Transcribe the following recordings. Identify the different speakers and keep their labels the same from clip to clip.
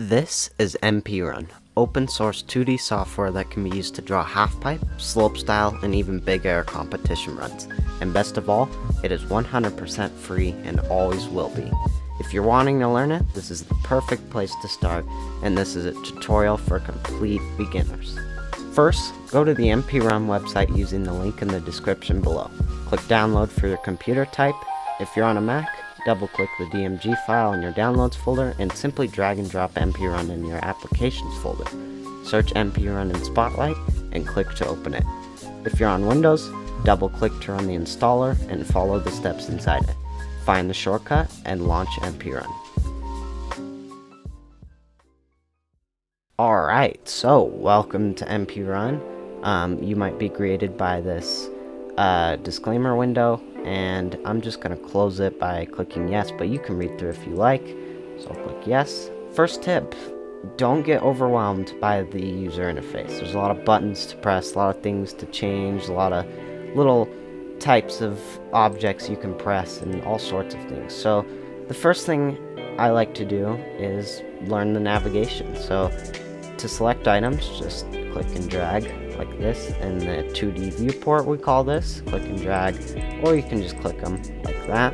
Speaker 1: This is MPRUN, open source 2D software that can be used to draw halfpipe, slopestyle, and even big air competition runs. And best of all, it is 100% free and always will be. If you're wanting to learn it, this is the perfect place to start, and this is a tutorial for complete beginners. First, go to the MPRUN website using the link in the description below. Click download for your computer type. If you're on a Mac, double-click the DMG file in your downloads folder and simply drag and drop MPRUN in your applications folder. Search MPRUN in Spotlight and click to open it. If you're on Windows, double-click to run the installer and follow the steps inside it. Find the shortcut and launch MPRUN. Alright, so welcome to MPRUN. You might be greeted by this disclaimer window, and I'm just going to close it by clicking yes, but you can read through if you like, so I'll click yes. First tip, don't get overwhelmed by the user interface. There's a lot of buttons to press, a lot of things to change, a lot of little types of objects you can press, and all sorts of things. So the first thing I like to do is learn the navigation. So to select items, just click and drag like this, and the 2D viewport we call this, click and drag, or you can just click them like that.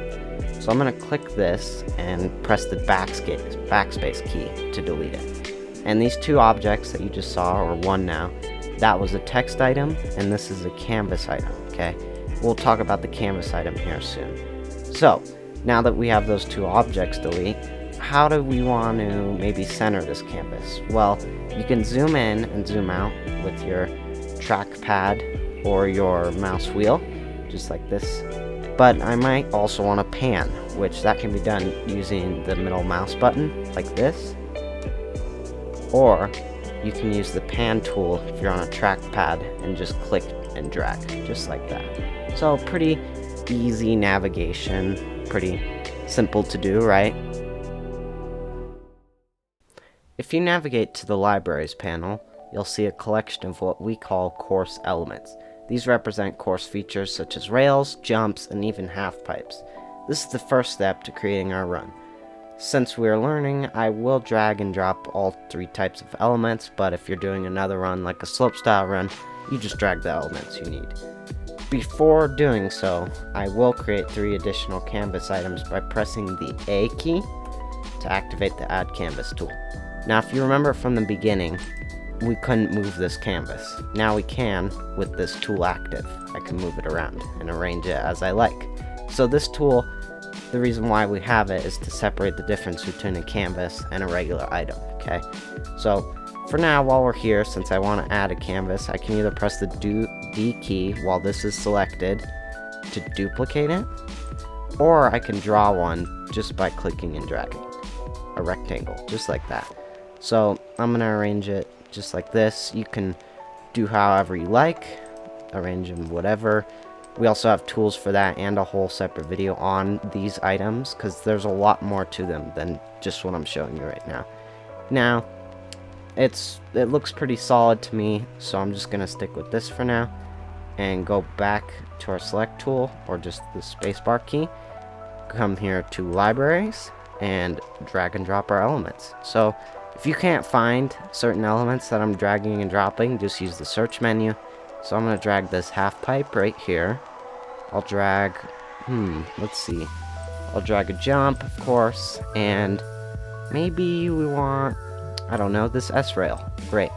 Speaker 1: So I'm going to click this and press the backspace key to delete it. And these two objects that you just saw, or one now, that was a text item, and this is a canvas item, okay? We'll talk about the canvas item here soon. So, now that we have those two objects delete, how do we want to maybe center this canvas? Well, you can zoom in and zoom out with your trackpad or your mouse wheel, just like this. But I might also want to pan, which that can be done using the middle mouse button, like this. Or you can use the pan tool if you're on a trackpad and just click and drag, just like that. So pretty easy navigation, pretty simple to do, right? If you navigate to the Libraries panel, you'll see a collection of what we call course elements. These represent course features such as rails, jumps, and even half pipes. This is the first step to creating our run. Since we are learning, I will drag and drop all three types of elements, but if you're doing another run like a slopestyle run, you just drag the elements you need. Before doing so, I will create 3 additional canvas items by pressing the A key to activate the Add Canvas tool. Now, if you remember from the beginning, we couldn't move this canvas. Now we can with this tool active. I can move it around and arrange it as I like. So this tool, the reason why we have it is to separate the difference between a canvas and a regular item, okay? So for now, while we're here, since I want to add a canvas, I can either press the D key while this is selected to duplicate it, or I can draw one just by clicking and dragging. A rectangle, just like that. So I'm going to arrange it just like this. You can do however you like, arrange them whatever. We also have tools for that and a whole separate video on these items, because there's a lot more to them than just what I'm showing you right now. Now, it looks pretty solid to me, so I'm just going to stick with this for now and go back to our select tool, or just the spacebar key. Come here to Libraries and drag and drop our elements. So if you can't find certain elements that I'm dragging and dropping, just use the search menu. So I'm going to drag this half pipe right here. I'll drag, let's see. I'll drag a jump, of course, and maybe we want, I don't know, this S-rail. Great.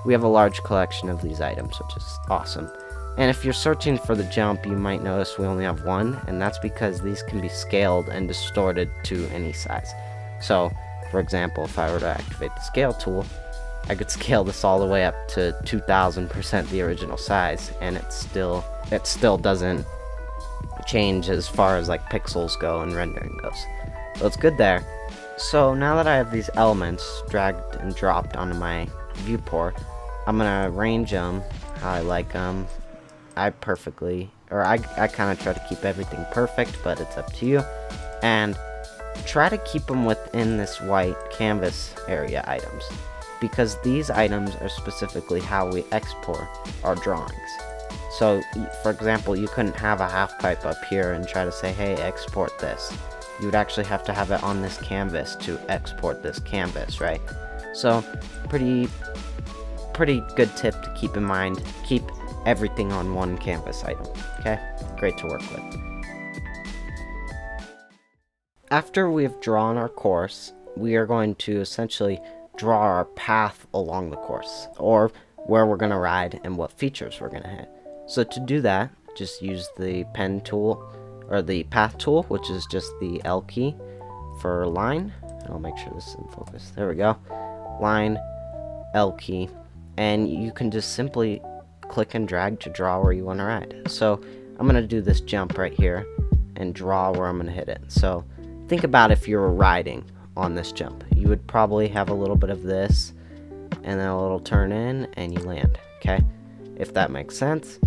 Speaker 1: We have a large collection of these items, which is awesome. And if you're searching for the jump, you might notice we only have one, and that's because these can be scaled and distorted to any size. So, for example, if I were to activate the scale tool, I could scale this all the way up to 2000% the original size, and it still doesn't change as far as like pixels go and rendering goes. So it's good there. So now that I have these elements dragged and dropped onto my viewport, I'm gonna arrange them how I like them. I kind of try to keep everything perfect, but it's up to you. And try to keep them within this white canvas area items, because these items are specifically how we export our drawings. So, for example, you couldn't have a half pipe up here and try to say, hey, export this. You would actually have to have it on this canvas to export this canvas, right? So pretty good tip to keep in mind. Keep everything on one canvas item. Okay, great to work with. After we've drawn our course, we are going to essentially draw our path along the course, or where we're going to ride and what features we're going to hit. So to do that, just use the pen tool, or the path tool, which is just the L key for line. I'll make sure this is in focus. There we go. Line, L key, and you can just simply click and drag to draw where you want to ride. So I'm going to do this jump right here and draw where I'm going to hit it. So think about if you were riding on this jump. You would probably have a little bit of this, and then a little turn in, and you land, okay? If that makes sense.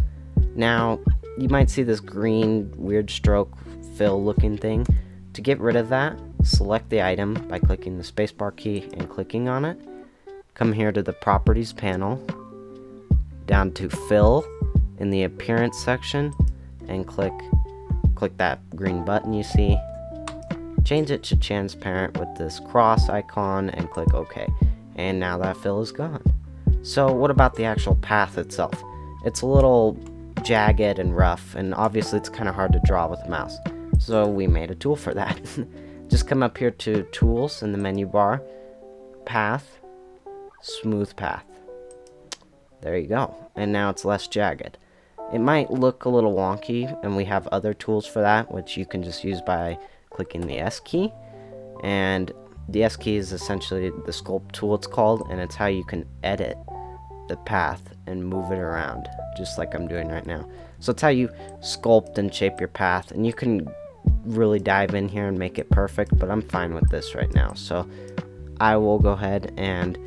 Speaker 1: Now, you might see this green weird stroke fill looking thing. To get rid of that, select the item by clicking the spacebar key and clicking on it. Come here to the properties panel, down to fill in the appearance section, and click that green button you see. Change it to transparent with this cross icon and click OK. And now that fill is gone. So what about the actual path itself? It's a little jagged and rough, and obviously it's kind of hard to draw with a mouse. So we made a tool for that. Just come up here to Tools in the menu bar, Path, Smooth Path. There you go. And now it's less jagged. It might look a little wonky, and we have other tools for that, which you can just use by clicking the S key. And the S key is essentially the sculpt tool, it's called, and it's how you can edit the path and move it around, just like I'm doing right now. So it's how you sculpt and shape your path, and you can really dive in here and make it perfect, but I'm fine with this right now. So I will go ahead and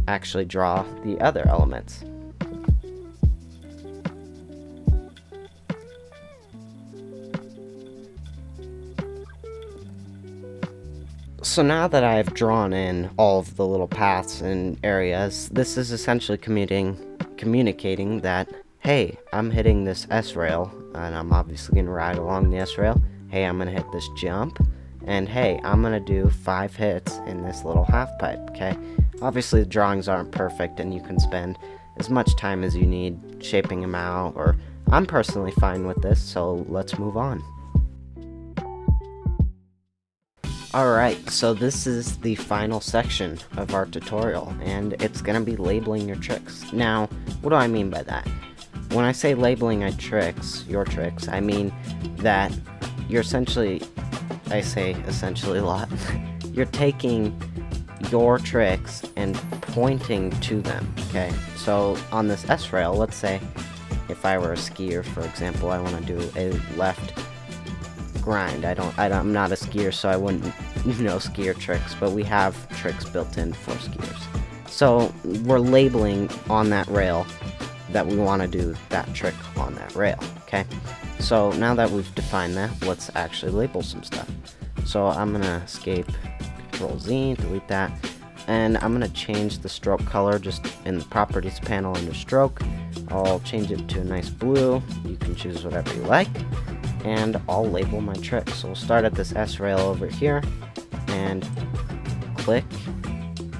Speaker 1: actually draw the other elements. So now that I've drawn in all of the little paths and areas, this is essentially communicating that, hey, I'm hitting this S-rail, and I'm obviously going to ride along the S-rail. Hey, I'm going to hit this jump, and hey, I'm going to do 5 hits in this little half pipe, okay? Obviously, the drawings aren't perfect, and you can spend as much time as you need shaping them out, or I'm personally fine with this, so let's move on. Alright, so this is the final section of our tutorial, and it's going to be labeling your tricks. Now, what do I mean by that? When I say labeling your tricks, I mean that you're essentially, I say essentially a lot, you're taking your tricks and pointing to them, okay? So on this S-rail, let's say if I were a skier, for example, I want to do a left grind. I'm not a skier, so I wouldn't know skier tricks, but we have tricks built in for skiers. So we're labeling on that rail that we want to do that trick on that rail, okay? So now that we've defined that, let's actually label some stuff. So I'm gonna escape, Control Z, delete that, and I'm gonna change the stroke color just in the properties panel under stroke. I'll change it to a nice blue. You can choose whatever you like, and I'll label my trick. So we'll start at this S rail over here, and click,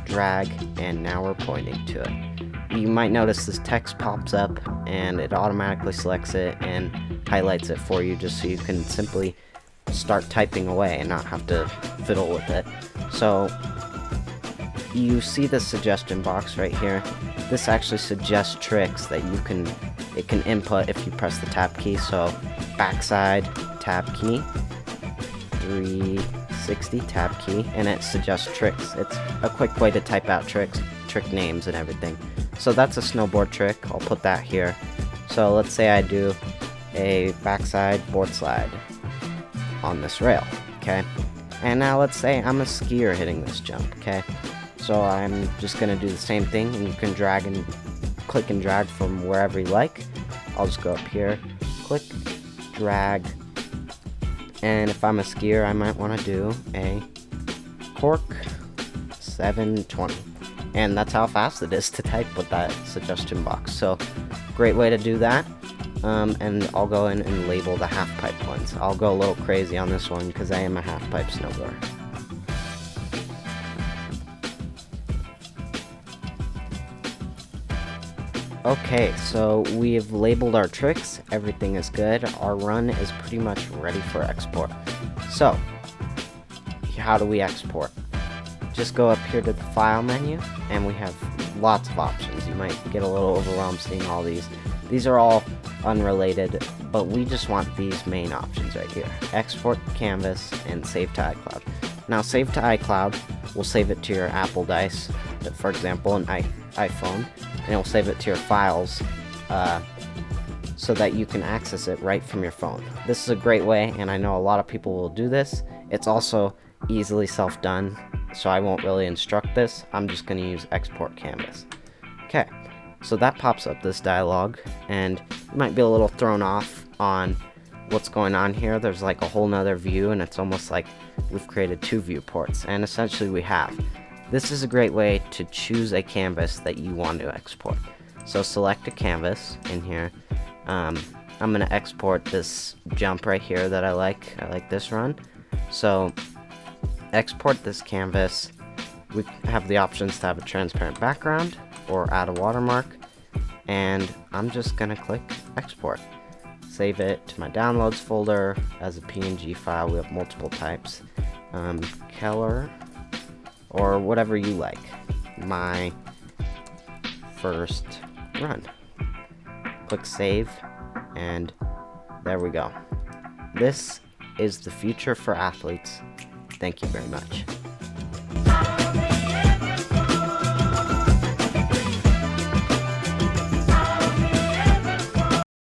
Speaker 1: drag, and now we're pointing to it. You might notice this text pops up, and it automatically selects it and highlights it for you, just so you can simply start typing away and not have to fiddle with it. So you see the suggestion box right here. This actually suggests tricks that it can input if you press the tab key. So backside, tab key, 360, tab key, and it suggests tricks. It's a quick way to type out tricks, trick names and everything. So that's a snowboard trick. I'll put that here. So let's say I do a backside board slide on this rail, okay? And now let's say I'm a skier hitting this jump, okay? So I'm just gonna do the same thing, and you can drag and click and drag from wherever you like. I'll just go up here, click, drag, and if I'm a skier, I might want to do a cork 720. And that's how fast it is to type with that suggestion box. So great way to do that. And I'll go in and label the half pipe ones. I'll go a little crazy on this one because I am a half pipe snowboarder. Okay, so we've labeled our tricks, everything is good, our run is pretty much ready for export. So, how do we export? Just go up here to the file menu, and we have lots of options. You might get a little overwhelmed seeing all these. These are all unrelated, but we just want these main options right here. Export canvas and save to iCloud. Now, save to iCloud will save it to your Apple device, for example, an iPhone, and it will save it to your files so that you can access it right from your phone. This is a great way, and I know a lot of people will do this. It's also easily self-done, so I won't really instruct this. I'm just going to use export canvas. Okay, so that pops up this dialog, and you might be a little thrown off on what's going on here. There's like a whole nother view, and it's almost like we've created two viewports, and essentially we have. This is a great way to choose a canvas that you want to export. So select a canvas in here. I'm going to export this jump right here that I like. I like this run. So export this canvas. We have the options to have a transparent background or add a watermark. And I'm just going to click export. Save it to my downloads folder as a PNG file. We have multiple types. Color or whatever you like. My first run. Click save, and there we go. This is the future for athletes. Thank you very much.